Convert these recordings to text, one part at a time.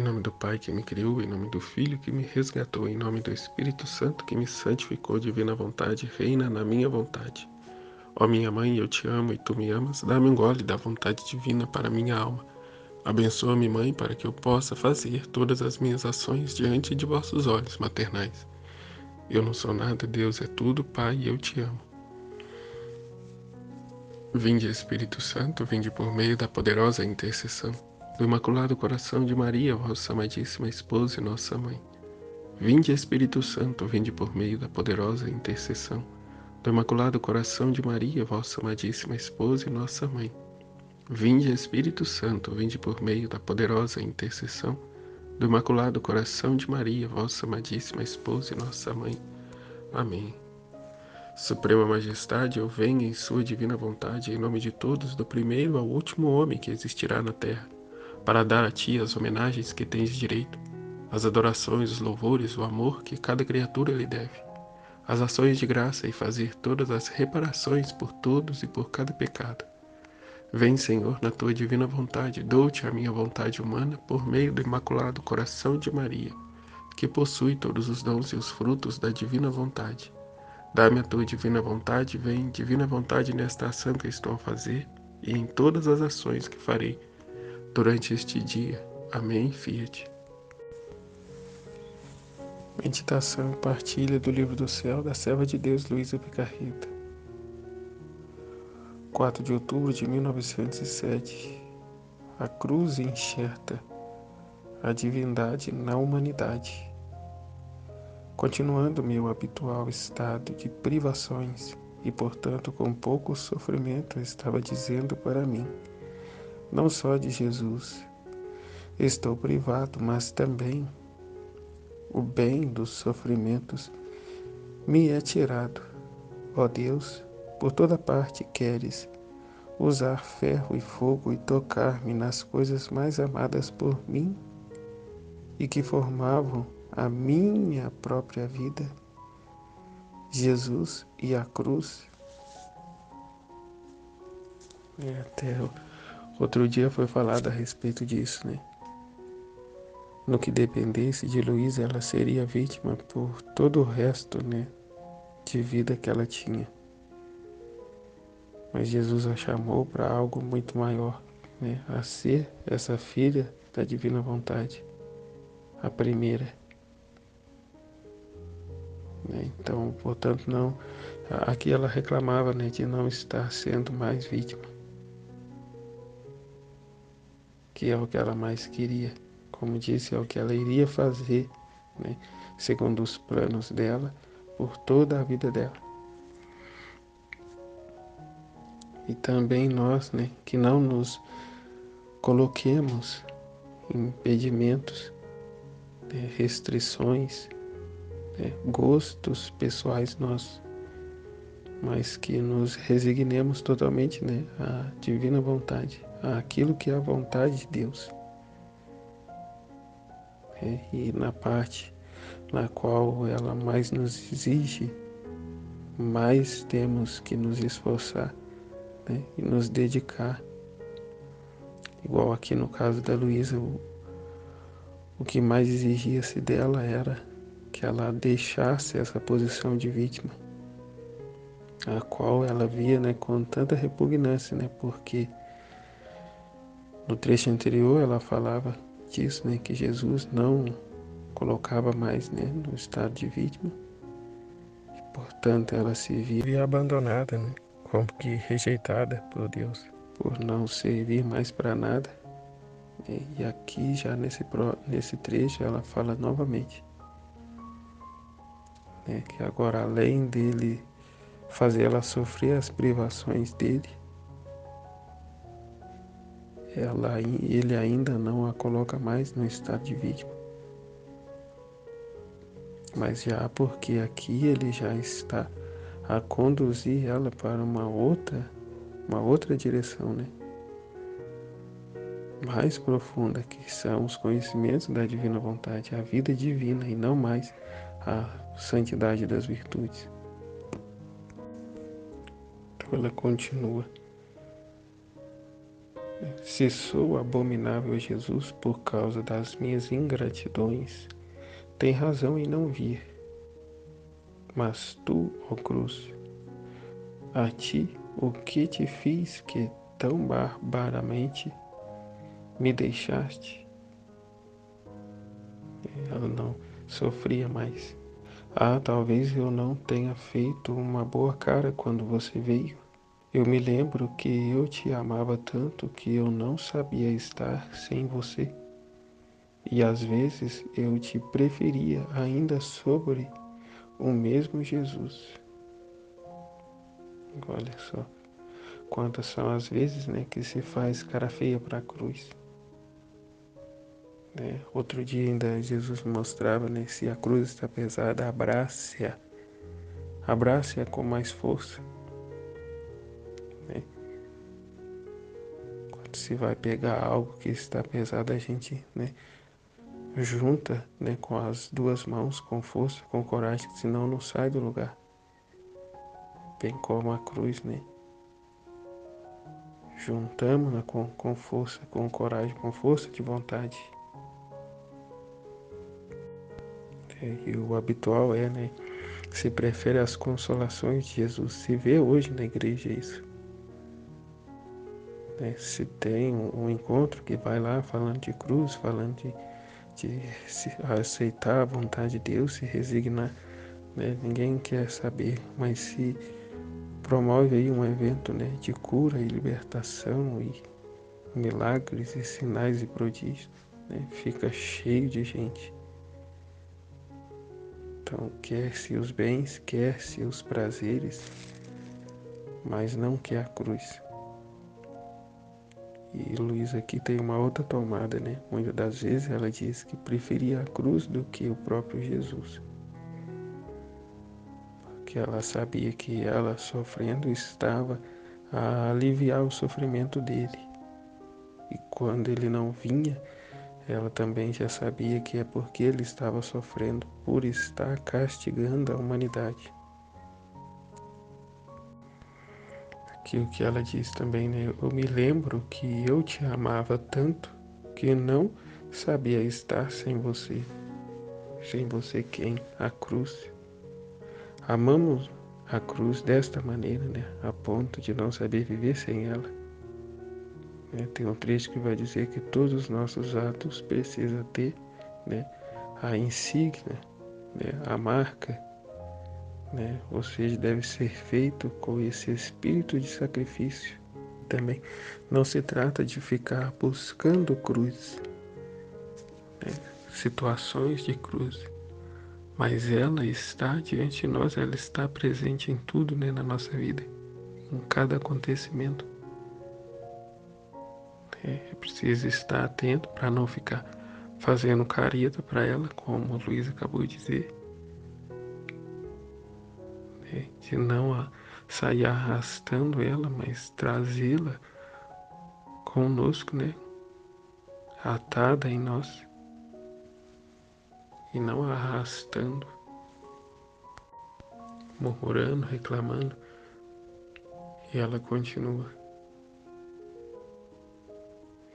Em nome do Pai que me criou, em nome do Filho que me resgatou, em nome do Espírito Santo que me santificou, divina vontade, reina na minha vontade. Ó minha mãe, eu te amo e tu me amas, dá-me um gole da vontade divina para minha alma. Abençoa-me, mãe, para que eu possa fazer todas as minhas ações diante de vossos olhos maternais. Eu não sou nada, Deus é tudo, Pai, eu te amo. Vinde, Espírito Santo, vinde por meio da poderosa intercessão do Imaculado Coração de Maria, vossa amadíssima esposa e nossa mãe. Vinde, Espírito Santo, vinde por meio da poderosa intercessão do Imaculado Coração de Maria, vossa amadíssima esposa e nossa mãe. Vinde, Espírito Santo, vinde por meio da poderosa intercessão do Imaculado Coração de Maria, vossa amadíssima esposa e nossa mãe. Amém. Suprema Majestade, eu venho em sua divina vontade, em nome de todos, do primeiro ao último homem que existirá na terra, para dar a ti as homenagens que tens direito, as adorações, os louvores, o amor que cada criatura lhe deve, as ações de graça e fazer todas as reparações por todos e por cada pecado. Vem, Senhor, na tua divina vontade, dou-te a minha vontade humana por meio do Imaculado Coração de Maria, que possui todos os dons e os frutos da divina vontade. Dá-me a tua divina vontade, vem, divina vontade, nesta ação que estou a fazer e em todas as ações que farei durante este dia. Amém, Fiat. Meditação e partilha do Livro do Céu da Serva de Deus Luísa Picarreta. 4 de outubro de 1907. A cruz enxerta a divindade na humanidade. Continuando meu habitual estado de privações e, portanto, com pouco sofrimento, estava dizendo para mim, não só de Jesus, estou privado, mas também o bem dos sofrimentos me é tirado. Ó Deus, por toda parte queres usar ferro e fogo e tocar-me nas coisas mais amadas por mim e que formavam a minha própria vida, Jesus e a cruz. Até outro dia foi falado a respeito disso, né? No que dependesse de Luísa, ela seria vítima por todo o resto, né, de vida que ela tinha. Mas Jesus a chamou para algo muito maior, né, a ser essa filha da divina vontade, a primeira. Né? Então, portanto, não. Aqui ela reclamava, né, de não estar sendo mais vítima, que é o que ela mais queria. Como disse, é o que ela iria fazer, né, segundo os planos dela, por toda a vida dela. E também nós, né, que não nos coloquemos impedimentos, né, restrições, né, gostos pessoais nossos, mas que nos resignemos totalmente, né, à divina vontade, àquilo que é a vontade de Deus. E na parte na qual ela mais nos exige, mais temos que nos esforçar, né, e nos dedicar. Igual aqui no caso da Luísa, o que mais exigia-se dela era que ela deixasse essa posição de vítima, a qual ela via, né, com tanta repugnância, né, porque no trecho anterior ela falava disso, né, que Jesus não colocava mais, né, no estado de vítima, e, portanto ela se via abandonada, né, como que rejeitada por Deus, por não servir mais para nada. E aqui já nesse trecho ela fala novamente, né, que agora além dele fazer ela sofrer as privações dele, ele ainda não a coloca mais no estado de vítima. Mas já porque aqui ele já está a conduzir ela para uma outra direção, né? Mais profunda, que são os conhecimentos da divina vontade, a vida divina e não mais a santidade das virtudes. Então ela continua. Se sou abominável a Jesus por causa das minhas ingratidões, tem razão em não vir. Mas tu, ó cruz, a ti o que te fiz que tão barbaramente me deixaste? Ela não sofria mais. Ah, talvez eu não tenha feito uma boa cara quando você veio. Eu me lembro que eu te amava tanto que eu não sabia estar sem você. E às vezes eu te preferia ainda sobre o mesmo Jesus. Olha só quantas são as vezes, né, que se faz cara feia para a cruz. Né? Outro dia ainda Jesus mostrava, né, se a cruz está pesada, abrace-a. Abrace-a com mais força. Né? Quando se vai pegar algo que está pesado, a gente, né, junta, né, com as duas mãos, com força, com coragem, senão não sai do lugar. Bem como a cruz, né? Juntamos-la com força, com coragem, com força de vontade. E o habitual é, né? Se prefere as consolações de Jesus. Se vê hoje na igreja isso. Né? Se tem um encontro que vai lá falando de cruz, falando de se aceitar a vontade de Deus, se resignar, né? Ninguém quer saber, mas se promove aí um evento, né, de cura e libertação e milagres e sinais e prodígios, né? Fica cheio de gente. Então, quer-se os bens, quer-se os prazeres, mas não quer a cruz. E Luísa aqui tem uma outra tomada, né? Muitas das vezes ela diz que preferia a cruz do que o próprio Jesus. Porque ela sabia que ela sofrendo estava a aliviar o sofrimento dele. E quando ele não vinha, ela também já sabia que é porque ele estava sofrendo por estar castigando a humanidade. Aqui o que ela diz também, né? Eu me lembro que eu te amava tanto que não sabia estar sem você. Sem você quem? A cruz. Amamos a cruz desta maneira, né? A ponto de não saber viver sem ela. Tem um trecho que vai dizer que todos os nossos atos precisam ter, né, a insígnia, né, a marca, né, ou seja, deve ser feito com esse espírito de sacrifício. Também não se trata de ficar buscando cruz, né, situações de cruz, mas ela está diante de nós, ela está presente em tudo, né, na nossa vida, em cada acontecimento. É preciso estar atento para não ficar fazendo careta para ela, como o Luiz acabou de dizer, né? De não sair arrastando ela, mas trazê-la conosco, né? Atada em nós e não arrastando, murmurando, reclamando. E ela continua,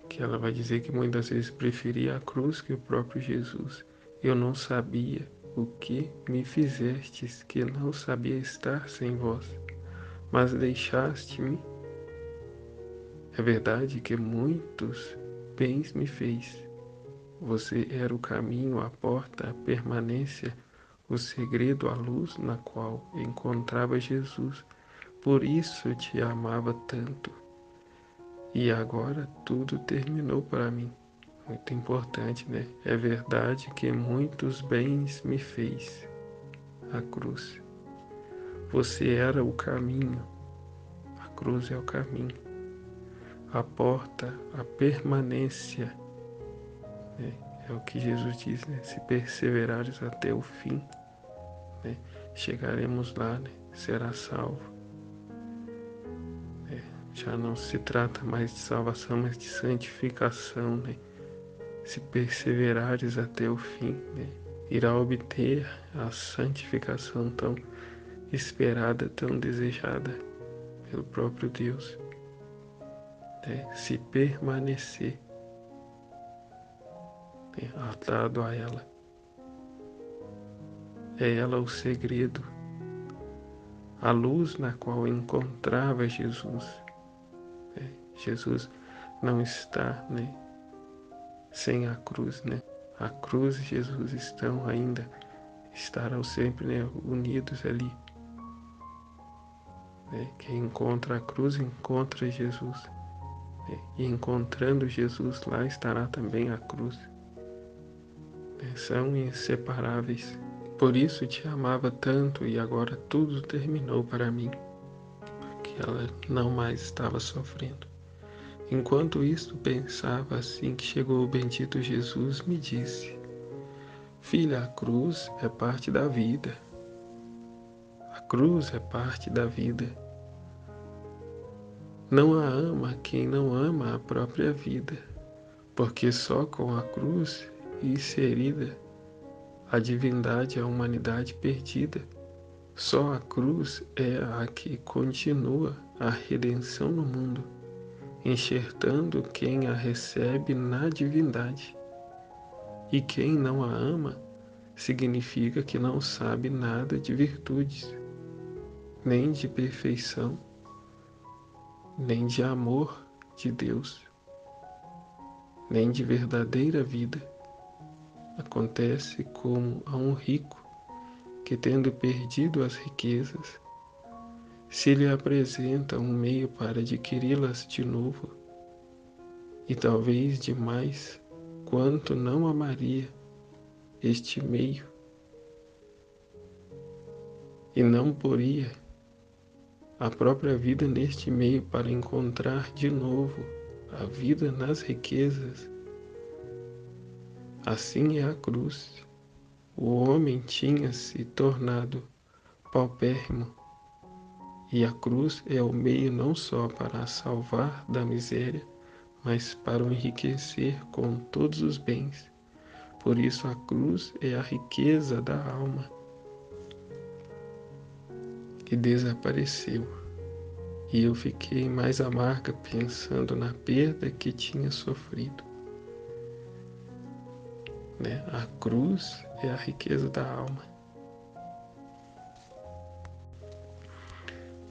que ela vai dizer que muitas vezes preferia a cruz que o próprio Jesus. Eu não sabia o que me fizestes, que não sabia estar sem vós, mas deixaste-me. É verdade que muitos bens me fez. Você era o caminho, a porta, a permanência, o segredo, a luz na qual encontrava Jesus. Por isso te amava tanto. E agora tudo terminou para mim. Muito importante, né? É verdade que muitos bens me fez. A cruz. Você era o caminho. A cruz é o caminho. A porta, a permanência. Né? É o que Jesus diz, né? Se perseverares até o fim, né, chegaremos lá, né? Será salvo. Já não se trata mais de salvação, mas de santificação, né? Se perseverares até o fim, né, irá obter a santificação tão esperada, tão desejada pelo próprio Deus. né, se permanecer, né, atado a ela. É ela o segredo, a luz na qual encontrava Jesus. Jesus não está, né, sem a cruz, né? A cruz e Jesus estão ainda, estarão sempre, né, unidos ali. Né? Quem encontra a cruz encontra Jesus. Né? E encontrando Jesus lá estará também a cruz. Né? São inseparáveis. Por isso te amava tanto e agora tudo terminou para mim, porque ela não mais estava sofrendo. Enquanto isto pensava, assim que chegou o bendito Jesus, me disse: Filha, a cruz é parte da vida. A cruz é parte da vida. Não a ama quem não ama a própria vida, porque só com a cruz inserida a divindade e a humanidade perdida. Só a cruz é a que continua a redenção no mundo, enxertando quem a recebe na divindade. E quem não a ama significa que não sabe nada de virtudes, nem de perfeição, nem de amor de Deus, nem de verdadeira vida. Acontece como a um rico que, tendo perdido as riquezas, se lhe apresenta um meio para adquiri-las de novo, e talvez demais, quanto não amaria este meio, e não poria a própria vida neste meio para encontrar de novo a vida nas riquezas. Assim é a cruz. O homem tinha se tornado paupérrimo, e a cruz é o meio não só para a salvar da miséria, mas para o enriquecer com todos os bens. Por isso a cruz é a riqueza da alma, que desapareceu. E eu fiquei mais amarga pensando na perda que tinha sofrido. Né? A cruz é a riqueza da alma.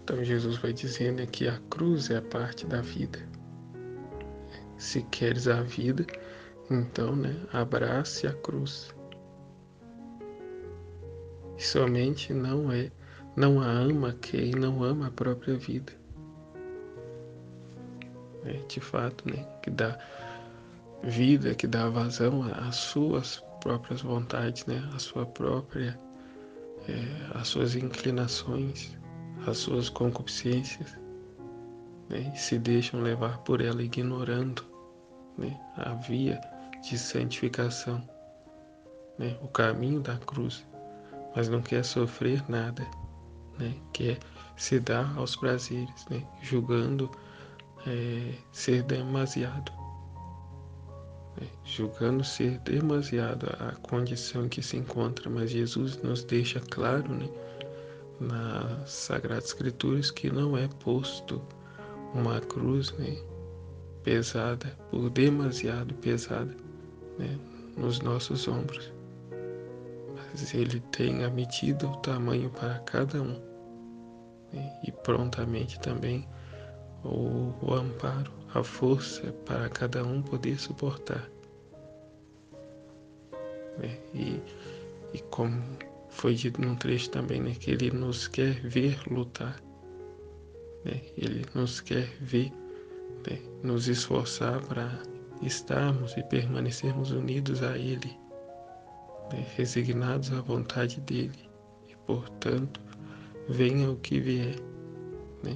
Então Jesus vai dizendo que a cruz é a parte da vida. Se queres a vida, então, né, abrace a cruz. E somente não a ama quem não ama a própria vida. De fato, né, que dá vida, que dá vazão às suas próprias vontades, né, às suas inclinações, às suas concupiscências, né, e se deixam levar por ela, ignorando, né, a via de santificação, né, o caminho da cruz, mas não quer sofrer nada, né, quer se dar aos prazeres, né, julgando ser demasiado, né, julgando ser demasiado a condição em que se encontra, mas Jesus nos deixa claro, né, nas Sagradas Escrituras que não é posto uma cruz, né, pesada, por demasiado pesada, né, nos nossos ombros. Mas Ele tem a medida, o tamanho para cada um, né, e prontamente também o amparo, a força para cada um poder suportar. Né, e como foi dito num trecho também, né, que Ele nos quer ver lutar, né, Ele nos quer ver, né, nos esforçar para estarmos e permanecermos unidos a Ele, né, resignados à vontade dEle, e portanto, venha o que vier, né,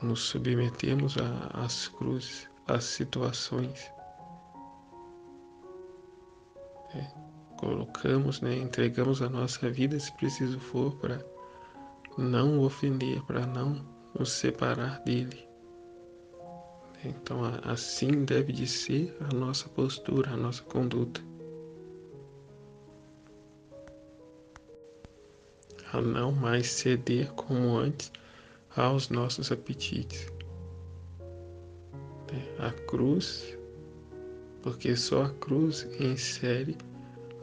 nos submetemos às cruzes, às situações, né, colocamos, né, entregamos a nossa vida, se preciso for, para não o ofender, para não nos separar dEle. Então, assim deve de ser a nossa postura, a nossa conduta. A não mais ceder como antes aos nossos apetites. A cruz, porque só a cruz insere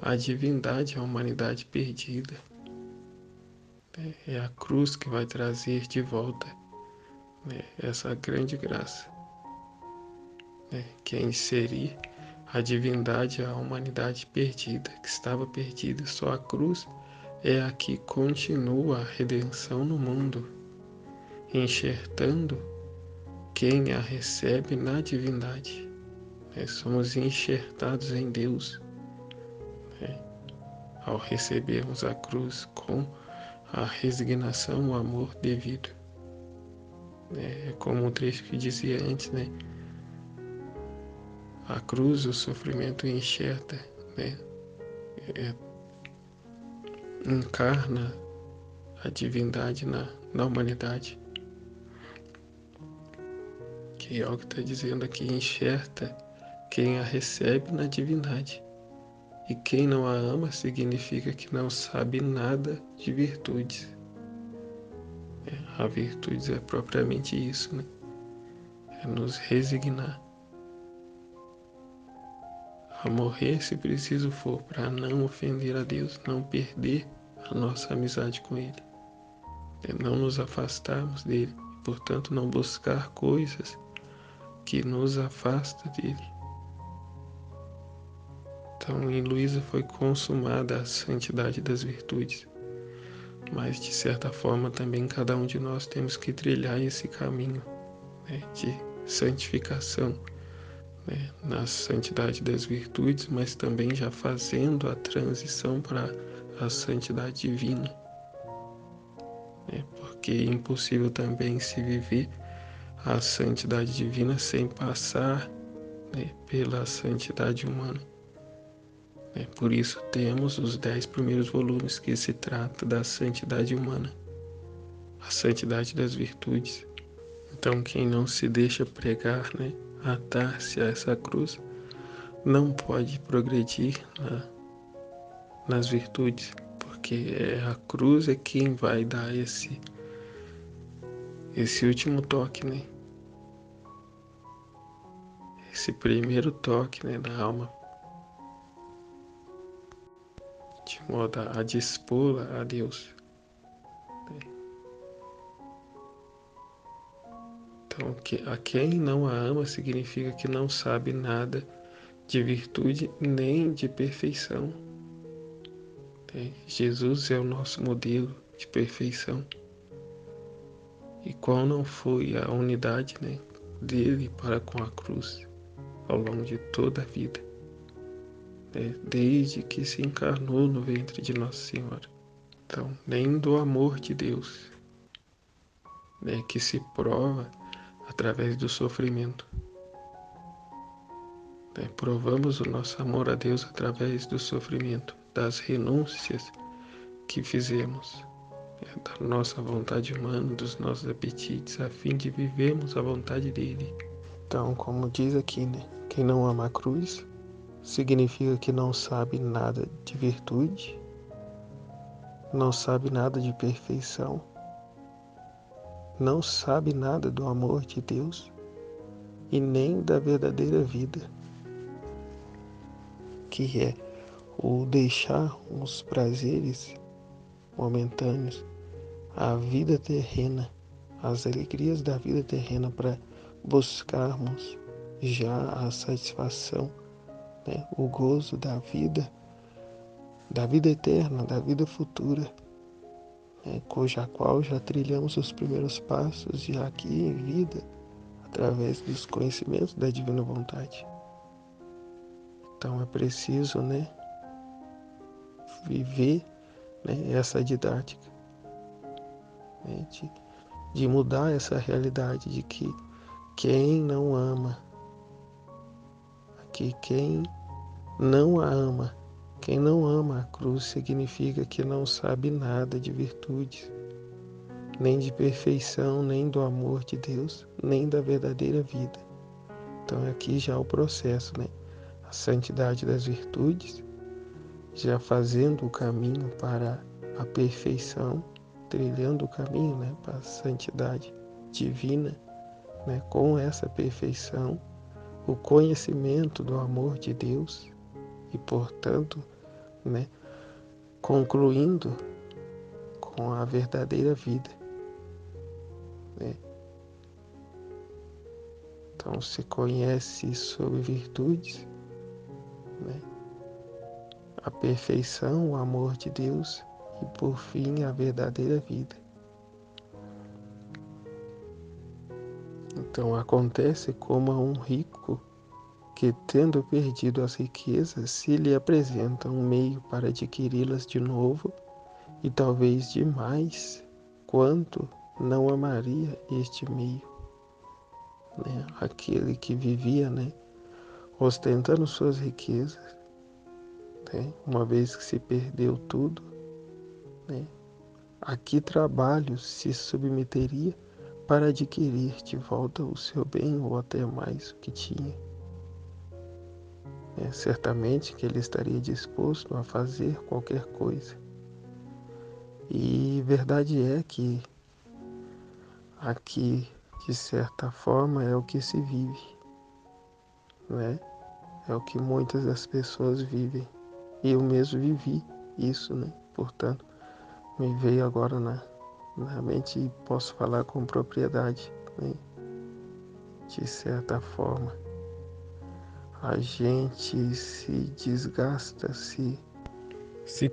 a divindade à humanidade perdida. É a cruz que vai trazer de volta, essa grande graça, que é inserir a divindade à humanidade perdida, que estava perdida. Só a cruz é a que continua a redenção no mundo, enxertando quem a recebe na divindade. Somos enxertados em Deus, ao recebermos a cruz com a resignação, o amor devido. É como um trecho que dizia antes, a cruz, o sofrimento enxerta, encarna a divindade na humanidade. Que é o que está dizendo aqui, enxerta quem a recebe na divindade. E quem não a ama significa que não sabe nada de virtudes. A virtudes é propriamente isso, É nos resignar a morrer se preciso for, para não ofender a Deus, não perder a nossa amizade com Ele, não nos afastarmos dele, e, portanto não buscar coisas que nos afastam dele. Então em Luísa foi consumada a santidade das virtudes, mas de certa forma também cada um de nós temos que trilhar esse caminho, de santificação, na santidade das virtudes, mas também já fazendo a transição para a santidade divina, porque é impossível também se viver a santidade divina sem passar, pela santidade humana. Por isso temos os 10 primeiros volumes que se trata da santidade humana, a santidade das virtudes. Então quem não se deixa pregar, atar-se a essa cruz, não pode progredir nas virtudes, porque a cruz é quem vai dar esse último toque, esse primeiro toque, na alma, de modo a dispô-la a Deus. Então, a quem não a ama significa que não sabe nada de virtude nem de perfeição. Jesus é o nosso modelo de perfeição. E qual não foi a unidade, dele para com a cruz ao longo de toda a vida, desde que se encarnou no ventre de Nossa Senhora. Então, nem do amor de Deus, que se prova através do sofrimento. Provamos o nosso amor a Deus através do sofrimento, das renúncias que fizemos, da nossa vontade humana, dos nossos apetites, a fim de vivermos a vontade dele. Então, como diz aqui, quem não ama a cruz significa que não sabe nada de virtude, não sabe nada de perfeição, não sabe nada do amor de Deus e nem da verdadeira vida, que é o deixar os prazeres momentâneos, a vida terrena, as alegrias da vida terrena, para buscarmos já a satisfação, o gozo da vida eterna, da vida futura, cuja qual já trilhamos os primeiros passos já aqui em vida, através dos conhecimentos da divina vontade. Então é preciso, viver, essa didática, de mudar essa realidade de que quem não ama, quem não ama a cruz significa que não sabe nada de virtudes, nem de perfeição, nem do amor de Deus, nem da verdadeira vida. Então aqui já o processo, a santidade das virtudes, já fazendo o caminho para a perfeição, trilhando o caminho, para a santidade divina, né, com essa perfeição, o conhecimento do amor de Deus e, portanto, né, concluindo com a verdadeira vida, né? Então se conhece sobre virtudes, né, a perfeição, o amor de Deus e, por fim, a verdadeira vida. Então acontece como a um rico que, tendo perdido as riquezas, se lhe apresenta um meio para adquiri-las de novo, e talvez de mais, quanto não amaria este meio, né? Aquele que vivia, né, ostentando suas riquezas, né, uma vez que se perdeu tudo, né, a que trabalho se submeteria para adquirir de volta o seu bem ou até mais o que tinha? Certamente que ele estaria disposto a fazer qualquer coisa. E verdade é que aqui, de certa forma, é o que se vive, né? É o que muitas das pessoas vivem. E eu mesmo vivi isso, né? Portanto, me veio agora na mente e posso falar com propriedade, né? De certa forma, a gente se desgasta, se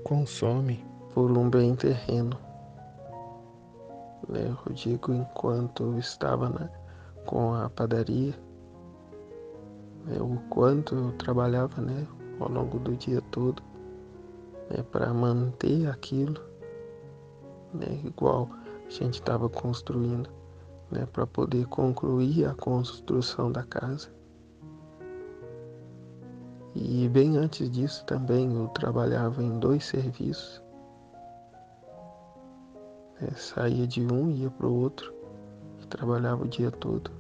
consome por um bem terreno, né? Eu digo, enquanto eu estava com a padaria, né, o quanto eu trabalhava, né, ao longo do dia todo, né, para manter aquilo, né, igual a gente estava construindo, né, para poder concluir a construção da casa. E bem antes disso também eu trabalhava em 2 serviços, né, saía de um e ia para o outro e trabalhava o dia todo.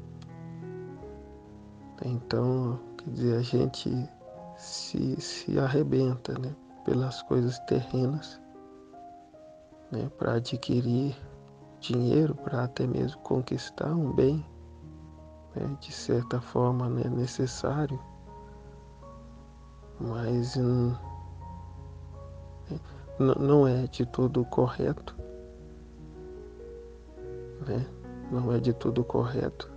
Então, quer dizer, a gente se arrebenta, né, pelas coisas terrenas, né, para adquirir dinheiro, para até mesmo conquistar um bem, né, de certa forma, né, necessário, mas não é de todo correto, né? Não é de todo correto,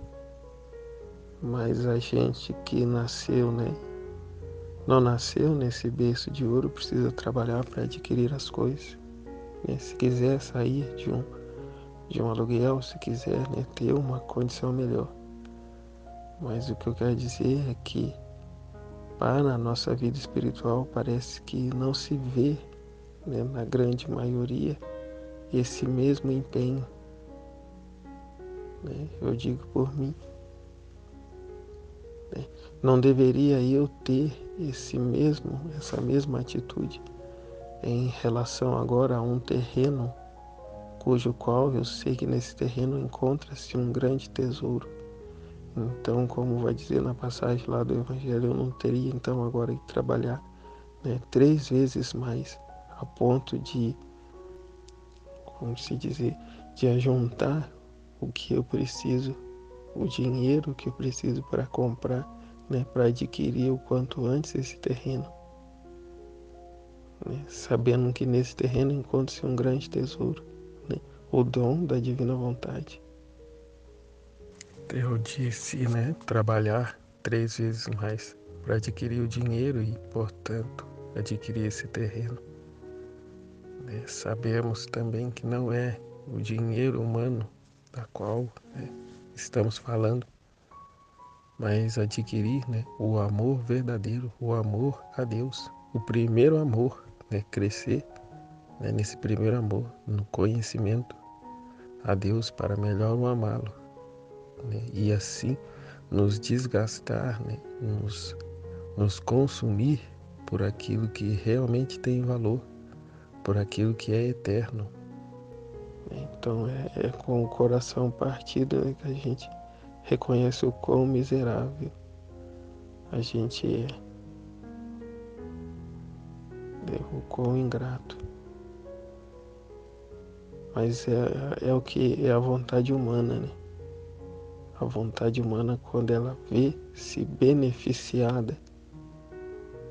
mas a gente que nasceu, né, não nasceu nesse berço de ouro, precisa trabalhar para adquirir as coisas, né? Se quiser sair de um aluguel, se quiser, né, ter uma condição melhor. Mas o que eu quero dizer é que para a nossa vida espiritual parece que não se vê, né, na grande maioria, esse mesmo empenho, né? Eu digo por mim, né? Não deveria eu ter essa mesma atitude em relação agora a um terreno cujo qual eu sei que nesse terreno encontra-se um grande tesouro. Então, como vai dizer na passagem lá do Evangelho, eu não teria então agora que trabalhar, né, 3 vezes mais, a ponto de, como se dizer, de ajuntar o que eu preciso, o dinheiro que eu preciso para comprar, né, para adquirir o quanto antes esse terreno, né, sabendo que nesse terreno encontra-se um grande tesouro, né, o dom da divina vontade. Eu disse, né, trabalhar 3 vezes mais para adquirir o dinheiro e, portanto, adquirir esse terreno. Sabemos também que não é o dinheiro humano da qual, né, estamos falando, mas adquirir, né, o amor verdadeiro, o amor a Deus, o primeiro amor, né, crescer, né, nesse primeiro amor, no conhecimento a Deus para melhor o amá-lo, né, e assim nos desgastar, né, nos consumir por aquilo que realmente tem valor, por aquilo que é eterno. Então é com o coração partido que a gente reconhece o quão miserável a gente o quão ingrato. Mas é o que é a vontade humana, né? A vontade humana, quando ela vê-se beneficiada,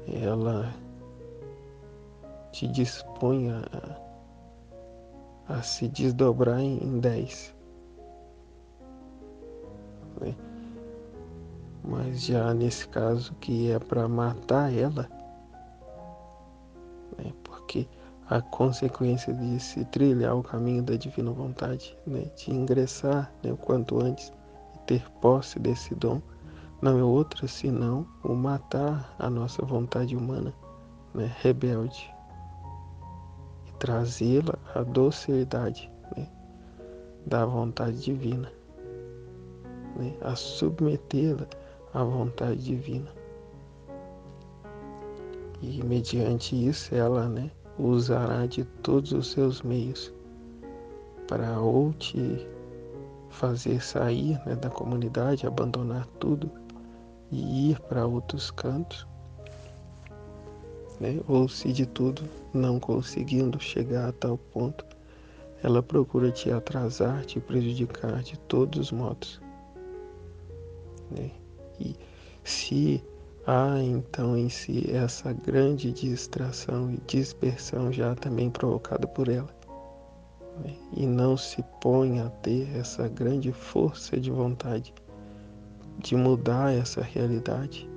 ela te dispõe a se desdobrar em 10. Né? Mas já nesse caso que é para matar ela, né? Porque a consequência de se trilhar o caminho da divina vontade, né? De ingressar, né, o quanto antes e ter posse desse dom, não é outra senão o matar a nossa vontade humana, né, rebelde, e trazê-la à docilidade, né, da vontade divina, né, a submetê-la à vontade divina. E mediante isso ela, né, usará de todos os seus meios para ou te fazer sair, né, da comunidade, abandonar tudo e ir para outros cantos, né, ou se de tudo não conseguindo chegar a tal ponto, ela procura te atrasar, te prejudicar de todos os modos, né? E se há então em si essa grande distração e dispersão já também provocada por ela, né? E não se põe a ter essa grande força de vontade de mudar essa realidade,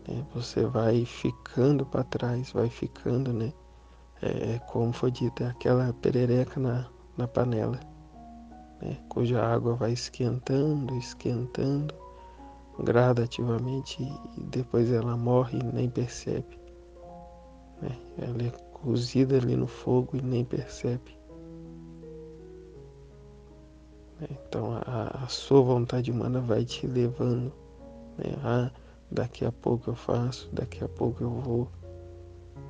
né? Você vai ficando para trás, vai ficando, né? Como foi dito, é aquela perereca na panela, né? Cuja água vai esquentando gradativamente e depois ela morre e nem percebe, né? Ela é cozida ali no fogo e nem percebe, né? Então a sua vontade humana vai te levando, né? Daqui a pouco eu faço, daqui a pouco eu vou,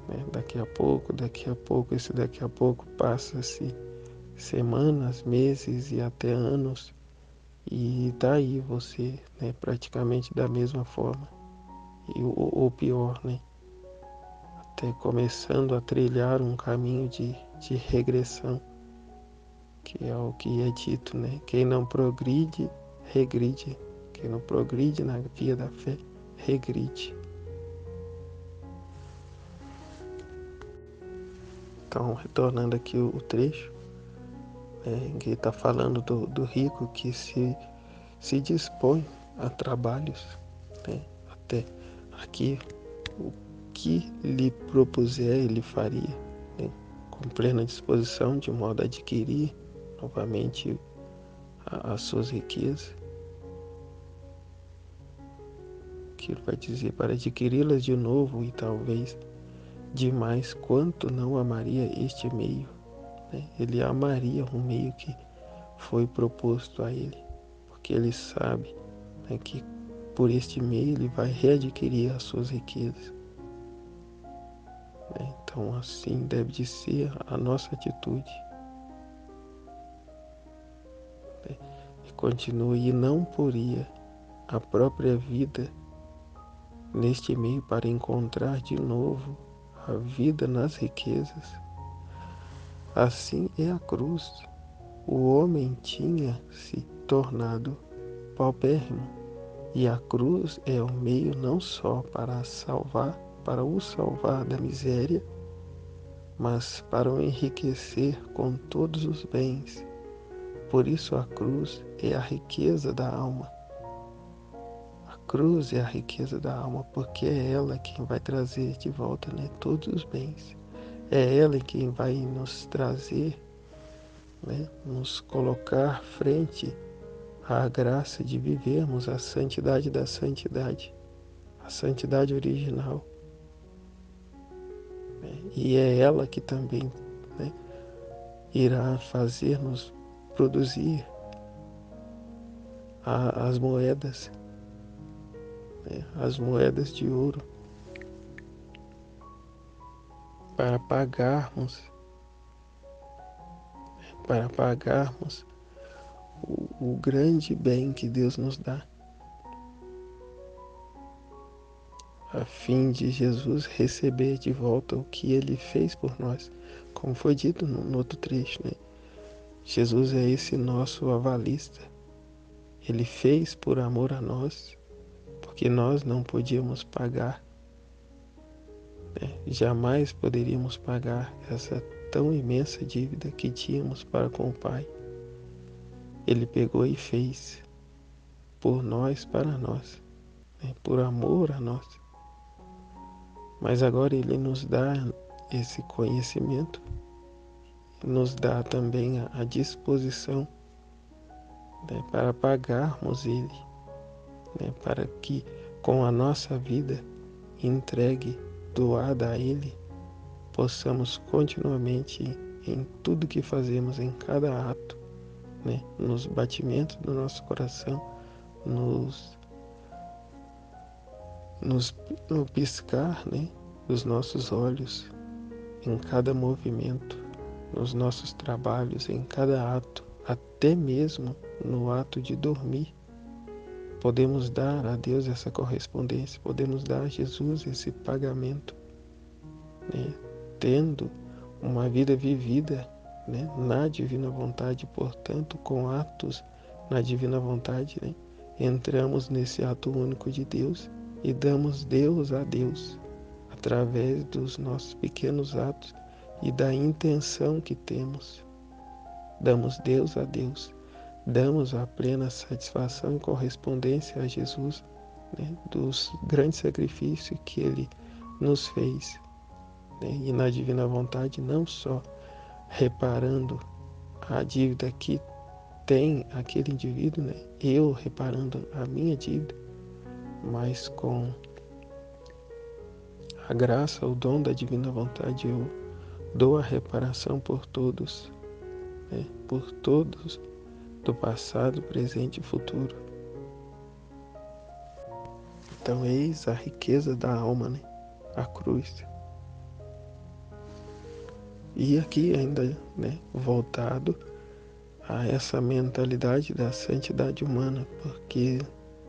né? Daqui a pouco, esse daqui a pouco passa-se semanas, meses e até anos, e daí você, né, praticamente da mesma forma, ou pior, né, até começando a trilhar um caminho de regressão, que é o que é dito, né? Quem não progride, regride. Quem não progride na via da fé, regride. Então, retornando aqui o trecho, em que está falando do rico que se dispõe a trabalhos, né? Até aqui, o que lhe propuser, ele faria, né? Com plena disposição, de modo a adquirir novamente as suas riquezas, que ele vai dizer, para adquiri-las de novo e talvez demais, quanto não amaria este meio, né? Ele amaria um meio que foi proposto a ele, porque ele sabe, né, que por este meio ele vai readquirir as suas riquezas, né? Então assim deve de ser a nossa atitude, né? E continue, e não poria a própria vida neste meio para encontrar de novo a vida nas riquezas. Assim é a cruz. O homem tinha se tornado paupérrimo, e a cruz é o meio não só para o salvar da miséria, mas para o enriquecer com todos os bens. Por isso a cruz é a riqueza da alma. A cruz é a riqueza da alma, porque é ela quem vai trazer de volta, né, todos os bens. É ela quem vai nos trazer, né, nos colocar frente à graça de vivermos a santidade da santidade, a santidade original, né? E é ela que também, né, irá fazer-nos produzir as moedas, né, as moedas de ouro, para pagarmos, o grande bem que Deus nos dá, a fim de Jesus receber de volta o que ele fez por nós, como foi dito no outro trecho, né? Jesus é esse nosso avalista, Ele fez por amor a nós, porque nós não podíamos pagar, né? Jamais poderíamos pagar essa tão imensa dívida que tínhamos para com o Pai. Ele pegou e fez por nós, para nós, né? Por amor a nós. Mas agora Ele nos dá esse conhecimento, nos dá também a disposição, né, para pagarmos Ele, né, para que com a nossa vida entregue, doada a Ele, possamos continuamente em tudo que fazemos, em cada ato, né, nos batimentos do nosso coração, no piscar, né, dos nossos olhos, em cada movimento, nos nossos trabalhos, em cada ato, até mesmo no ato de dormir. Podemos dar a Deus essa correspondência, podemos dar a Jesus esse pagamento, né, tendo uma vida vivida, né, na divina vontade, portanto, com atos na divina vontade, né, entramos nesse ato único de Deus e damos Deus a Deus através dos nossos pequenos atos e da intenção que temos. Damos Deus a Deus, damos a plena satisfação e correspondência a Jesus, né, dos grandes sacrifícios que Ele nos fez, né, e na divina vontade não só reparando a dívida que tem aquele indivíduo, né, eu reparando a minha dívida, mas com a graça, o dom da divina vontade, eu dou a reparação por todos, né, por todos, do passado, presente e futuro. Então, eis a riqueza da alma, né, a cruz. E aqui ainda, né, voltado a essa mentalidade da santidade humana, porque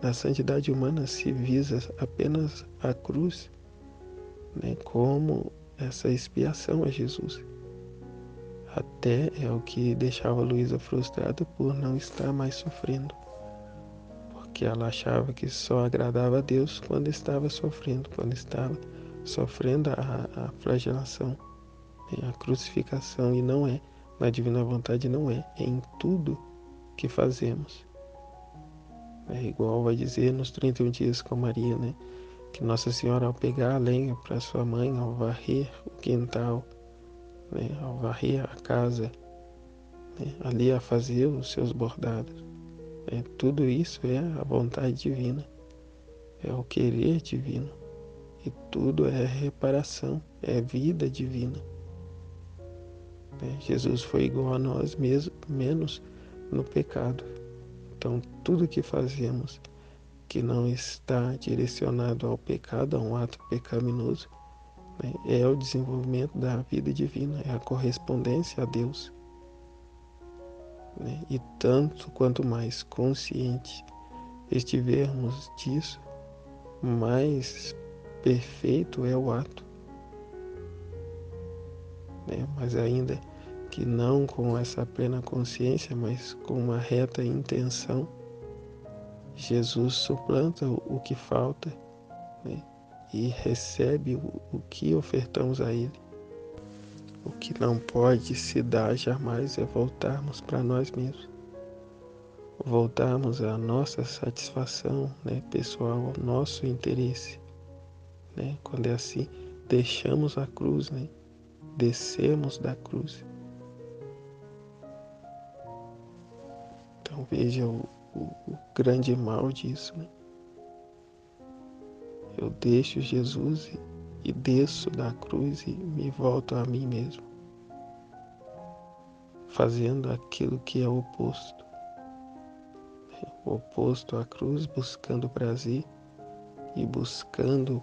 na santidade humana se visa apenas a cruz, né, como essa expiação a Jesus. Até é o que deixava a Luísa frustrada por não estar mais sofrendo, porque ela achava que só agradava a Deus quando estava sofrendo, a flagelação, a crucificação, e não é, na divina vontade não é, é em tudo que fazemos. É igual vai dizer nos 31 dias com Maria, né, que Nossa Senhora, ao pegar a lenha para sua mãe, ao varrer o quintal, né, ao varrer a casa, né, ali a fazer os seus bordados, né, tudo isso é a vontade divina, é o querer divino, e tudo é reparação, é vida divina. Jesus foi igual a nós mesmo, menos no pecado. Então, tudo que fazemos que não está direcionado ao pecado, a um ato pecaminoso, né, é o desenvolvimento da vida divina, é a correspondência a Deus. Né? E tanto quanto mais consciente estivermos disso, mais perfeito é o ato. Né? Mas ainda que não com essa plena consciência, mas com uma reta intenção, Jesus suplanta o que falta, né, e recebe o que ofertamos a Ele. O que não pode se dar jamais é voltarmos para nós mesmos, voltarmos à nossa satisfação, né, pessoal, ao nosso interesse. Né? Quando é assim, deixamos a cruz, né, descemos da cruz. Então veja o grande mal disso. Né? Eu deixo Jesus e desço da cruz e me volto a mim mesmo, fazendo aquilo que é o oposto à cruz, buscando prazer e buscando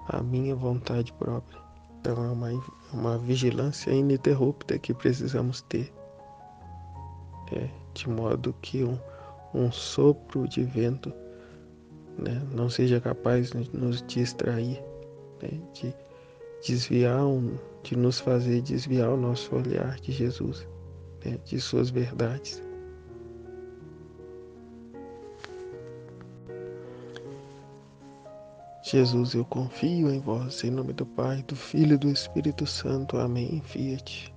a minha vontade própria. Então é uma vigilância ininterrupta que precisamos ter, de modo que um sopro de vento, né, não seja capaz de nos distrair, né, de nos fazer desviar o nosso olhar de Jesus, né, de suas verdades. Jesus, eu confio em vós, em nome do Pai, do Filho e do Espírito Santo. Amém. Fiat.